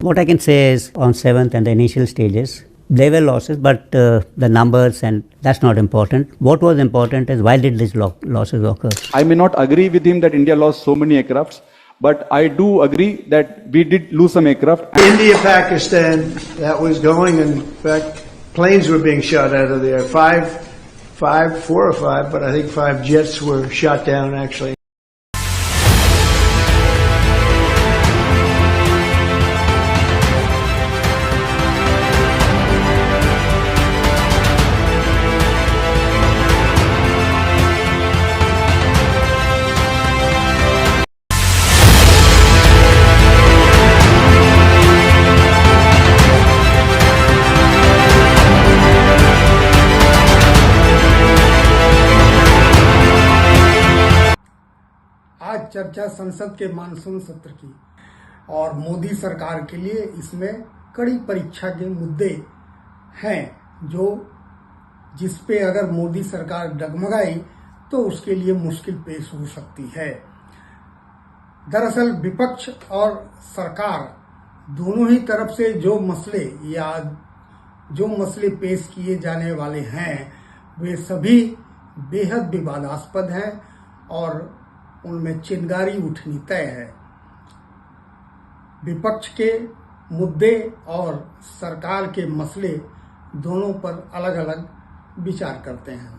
What I can say is on 7th and the initial stages, there were losses, but the numbers and that's not important. What was important is why did these losses occur? I may not agree with him that India lost so many aircrafts, but I do agree that we did lose some aircraft. India, Pakistan, that was going. In fact, planes were being shot out of there. Four or five, but I think 5 jets were shot down actually. आज चर्चा संसद के monsoon सत्र की और मोदी सरकार के लिए इसमें कड़ी परीक्षा के मुद्दे हैं जिस पे अगर मोदी सरकार डगमगाई तो उसके लिए मुश्किल पेश हो सकती है। दरअसल विपक्ष और सरकार दोनों ही तरफ से जो मसले पेश किए जाने वाले हैं वे सभी बेहद विवादास्पद हैं और उनमें चिंगारी उठनी तय है। विपक्ष के मुद्दे और सरकार के मसले दोनों पर अलग अलग विचार करते हैं।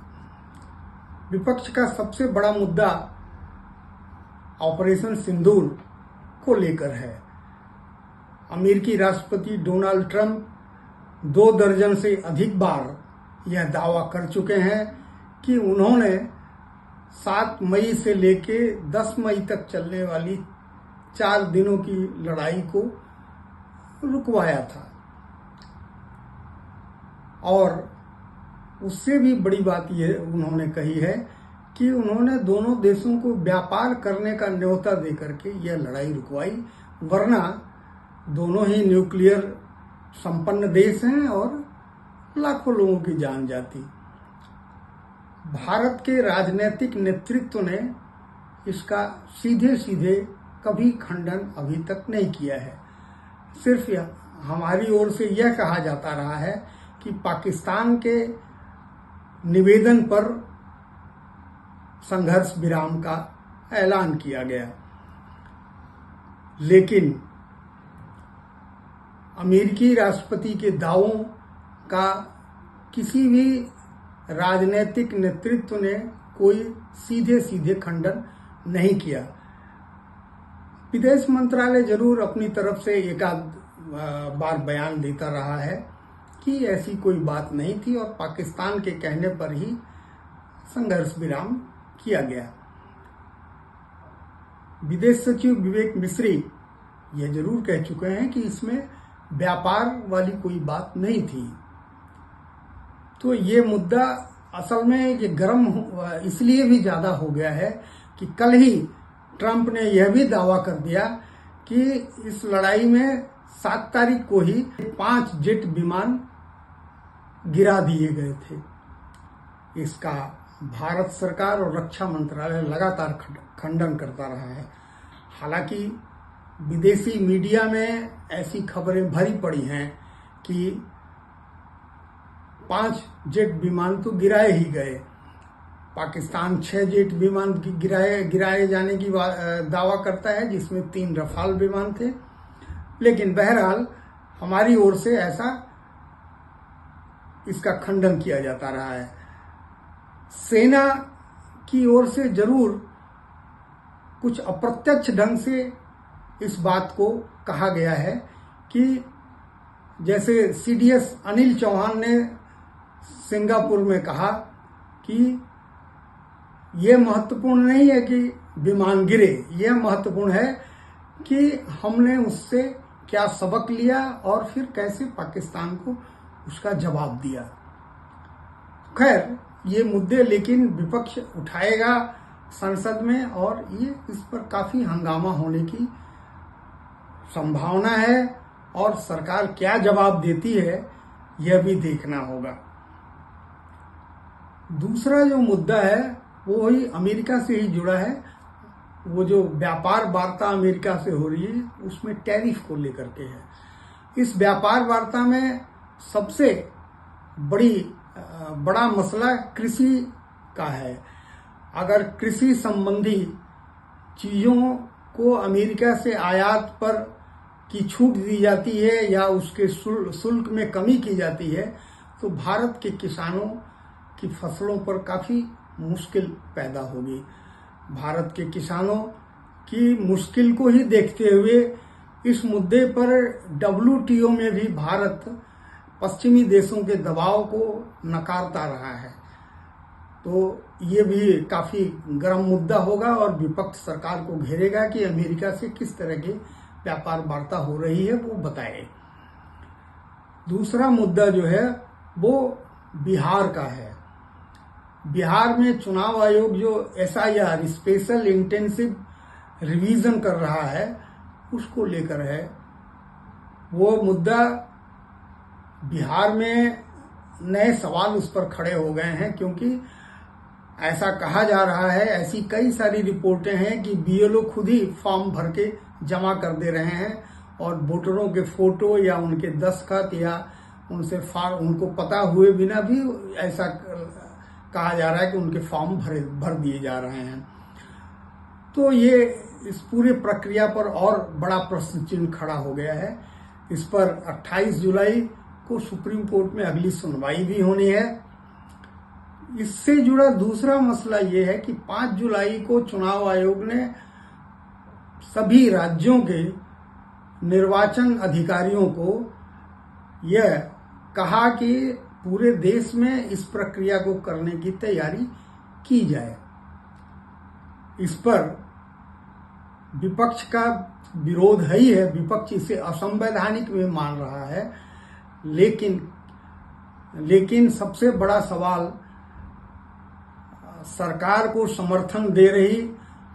विपक्ष का सबसे बड़ा मुद्दा ऑपरेशन सिंदूर को लेकर है। अमेरिकी राष्ट्रपति डोनाल्ड ट्रंप 2 दर्जन से अधिक बार यह दावा कर चुके हैं कि उन्होंने 7 मई से लेके 10 मई तक चलने वाली 4 दिनों की लड़ाई को रुकवाया था। और उससे भी बड़ी बात यह उन्होंने कही है कि उन्होंने दोनों देशों को व्यापार करने का न्योता देकर के यह लड़ाई रुकवाई, वरना दोनों ही न्यूक्लियर संपन्न देश हैं और लाखों लोगों की जान जाती। भारत के राजनीतिक नेतृत्व ने इसका सीधे सीधे कभी खंडन अभी तक नहीं किया है। सिर्फ हमारी ओर से यह कहा जाता रहा है कि पाकिस्तान के निवेदन पर संघर्ष विराम का ऐलान किया गया, लेकिन अमेरिकी राष्ट्रपति के दावों का किसी भी राजनीतिक नेतृत्व ने कोई सीधे सीधे खंडन नहीं किया। विदेश मंत्रालय जरूर अपनी तरफ से एकाध बार बयान देता रहा है कि ऐसी कोई बात नहीं थी और पाकिस्तान के कहने पर ही संघर्ष विराम किया गया। विदेश सचिव विवेक मिश्री यह जरूर कह चुके हैं कि इसमें व्यापार वाली कोई बात नहीं थी। तो ये मुद्दा असल में ये गर्म इसलिए भी ज्यादा हो गया है कि कल ही ट्रंप ने यह भी दावा कर दिया कि इस लड़ाई में 7 तारीख को ही 5 जेट विमान गिरा दिए गए थे। इसका भारत सरकार और रक्षा मंत्रालय लगातार खंडन करता रहा है। हालांकि विदेशी मीडिया में ऐसी खबरें भरी पड़ी हैं कि 5 जेट विमान तो गिराए ही गए। पाकिस्तान 6 जेट विमान गिराए जाने की दावा करता है, जिसमें 3 रफाल विमान थे। लेकिन बहरहाल हमारी ओर से ऐसा इसका खंडन किया जाता रहा है। सेना की ओर से जरूर कुछ अप्रत्यक्ष ढंग से इस बात को कहा गया है कि जैसे CDS अनिल चौहान ने सिंगापुर में कहा कि यह महत्वपूर्ण नहीं है कि विमान गिरे, यह महत्वपूर्ण है कि हमने उससे क्या सबक लिया और फिर कैसे पाकिस्तान को उसका जवाब दिया। खैर, ये मुद्दे लेकिन विपक्ष उठाएगा संसद में और ये इस पर काफी हंगामा होने की संभावना है और सरकार क्या जवाब देती है यह भी देखना होगा। दूसरा जो मुद्दा है वो ही अमेरिका से ही जुड़ा है। वो जो व्यापार वार्ता अमेरिका से हो रही है उसमें टैरिफ को लेकर के है। इस व्यापार वार्ता में सबसे बड़ा मसला कृषि का है। अगर कृषि संबंधी चीजों को अमेरिका से आयात पर की छूट दी जाती है या उसके शुल्क में कमी की जाती है तो भारत के किसानों की फसलों पर काफी मुश्किल पैदा होगी। भारत के किसानों की मुश्किल को ही देखते हुए इस मुद्दे पर WTO में भी भारत पश्चिमी देशों के दबाव को नकारता रहा है। तो ये भी काफी गर्म मुद्दा होगा और विपक्ष सरकार को घेरेगा कि अमेरिका से किस तरह की व्यापार वार्ता हो रही है वो बताए। दूसरा मुद्दा जो है वो बिहार का है। बिहार में चुनाव आयोग जो SIR स्पेशल इंटेंसिव रिवीजन कर रहा है उसको लेकर है। वो मुद्दा बिहार में नए सवाल उस पर खड़े हो गए हैं क्योंकि ऐसा कहा जा रहा है, ऐसी कई सारी रिपोर्टें हैं कि BLO खुद ही फॉर्म भर के जमा कर दे रहे हैं और वोटरों के फोटो या उनके दस्तखत या उनको पता हुए बिना भी ऐसा कहा जा रहा है कि उनके फॉर्म भर दिए जा रहे हैं। तो ये इस पूरे प्रक्रिया पर और बड़ा प्रश्न चिन्ह खड़ा हो गया है। इस पर 28 जुलाई को सुप्रीम कोर्ट में अगली सुनवाई भी होनी है। इससे जुड़ा दूसरा मसला ये है कि 5 जुलाई को चुनाव आयोग ने सभी राज्यों के निर्वाचन अधिकारियों को यह कहा कि पूरे देश में इस प्रक्रिया को करने की तैयारी की जाए। इस पर विपक्ष का विरोध है ही है, विपक्ष इसे असंवैधानिक में मान रहा है। लेकिन सबसे बड़ा सवाल सरकार को समर्थन दे रही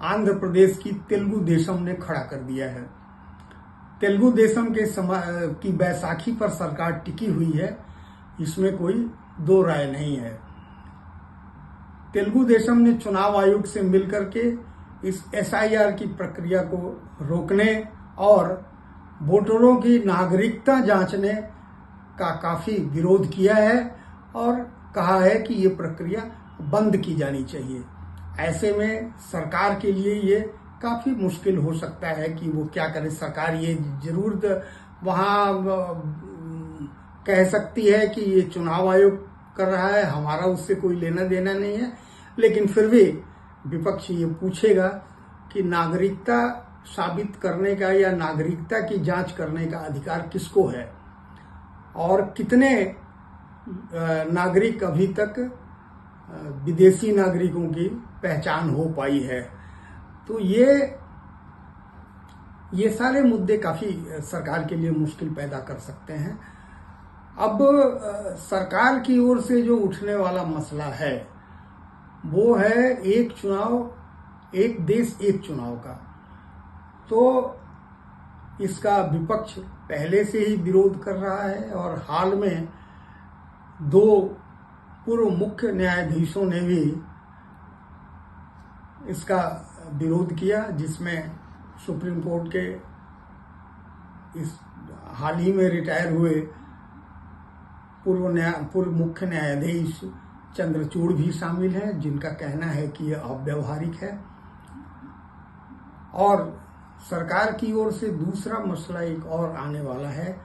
आंध्र प्रदेश की तेलुगु देशम ने खड़ा कर दिया है। तेलुगु देशम की बैसाखी पर सरकार टिकी हुई है, इसमें कोई दो राय नहीं है। तेलुगु देशम ने चुनाव आयोग से मिलकर के इस SIR की प्रक्रिया को रोकने और वोटरों की नागरिकता जांचने का काफी विरोध किया है और कहा है कि ये प्रक्रिया बंद की जानी चाहिए। ऐसे में सरकार के लिए ये काफी मुश्किल हो सकता है कि वो क्या करे। सरकार ये जरूर वहां कह सकती है कि ये चुनाव आयोग कर रहा है, हमारा उससे कोई लेना देना नहीं है, लेकिन फिर भी विपक्ष ये पूछेगा कि नागरिकता साबित करने का या नागरिकता की जांच करने का अधिकार किसको है और कितने नागरिक अभी तक विदेशी नागरिकों की पहचान हो पाई है। तो ये सारे मुद्दे काफी सरकार के लिए मुश्किल पैदा कर सकते हैं। अब सरकार की ओर से जो उठने वाला मसला है वो है एक चुनाव एक देश एक चुनाव का। तो इसका विपक्ष पहले से ही विरोध कर रहा है और हाल में 2 पूर्व मुख्य न्यायाधीशों ने भी इसका विरोध किया, जिसमें सुप्रीम कोर्ट के इस हाल ही में रिटायर हुए पूर्व मुख्य न्यायाधीश चंद्रचूड़ भी शामिल हैं, जिनका कहना है कि यह अव्यावहारिक है। और सरकार की ओर से दूसरा मसला एक और आने वाला है।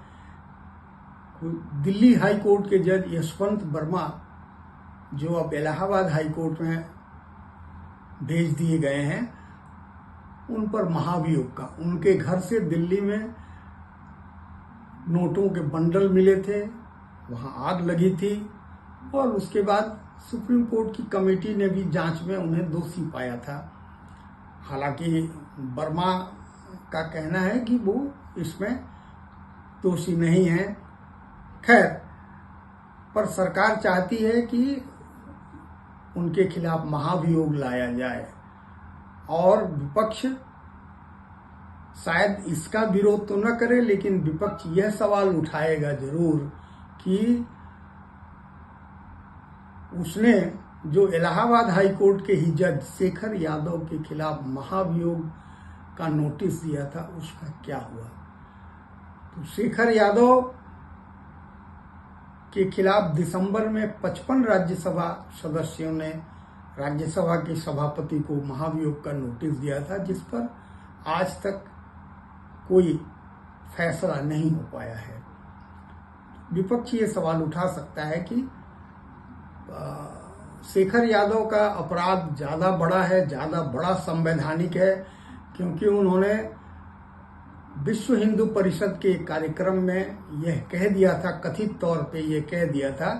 दिल्ली हाई कोर्ट के जज यशवंत वर्मा जो अब इलाहाबाद हाई कोर्ट में भेज दिए गए हैं, उन पर महाभियोग का, उनके घर से दिल्ली में नोटों के बंडल मिले थे, वहां आग लगी थी और उसके बाद सुप्रीम कोर्ट की कमेटी ने भी जांच में उन्हें दोषी पाया था। हालांकि वर्मा का कहना है कि वो इसमें दोषी नहीं है। खैर, पर सरकार चाहती है कि उनके खिलाफ महाभियोग लाया जाए और विपक्ष शायद इसका विरोध तो न करे, लेकिन विपक्ष यह सवाल उठाएगा जरूर कि उसने जो इलाहाबाद हाई कोर्ट के ही जज शेखर यादव के खिलाफ महाभियोग का नोटिस दिया था, उसका क्या हुआ। तो शेखर यादव के खिलाफ दिसंबर में 55 राज्यसभा सदस्यों ने राज्यसभा के सभापति को महाभियोग का नोटिस दिया था, जिस पर आज तक कोई फैसला नहीं हो पाया है। विपक्ष ये सवाल उठा सकता है कि शेखर यादव का अपराध ज्यादा बड़ा है, ज्यादा बड़ा संवैधानिक है, क्योंकि उन्होंने विश्व हिंदू परिषद के कार्यक्रम में यह कह दिया था, कथित तौर पे यह कह दिया था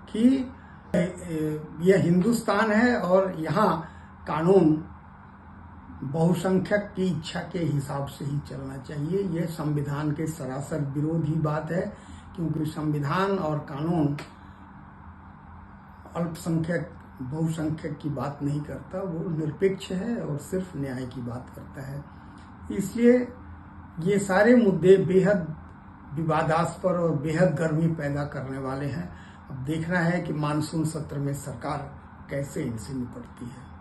कि यह हिंदुस्तान है और यहाँ कानून बहुसंख्यक की इच्छा के हिसाब से ही चलना चाहिए। यह संविधान के सरासर विरोधी बात है, क्योंकि संविधान और कानून अल्पसंख्यक बहुसंख्यक की बात नहीं करता, वो निरपेक्ष है और सिर्फ न्याय की बात करता है। इसलिए ये सारे मुद्दे बेहद विवादास्पद और बेहद गर्मी पैदा करने वाले हैं। अब देखना है कि मानसून सत्र में सरकार कैसे इनसे निपटती है।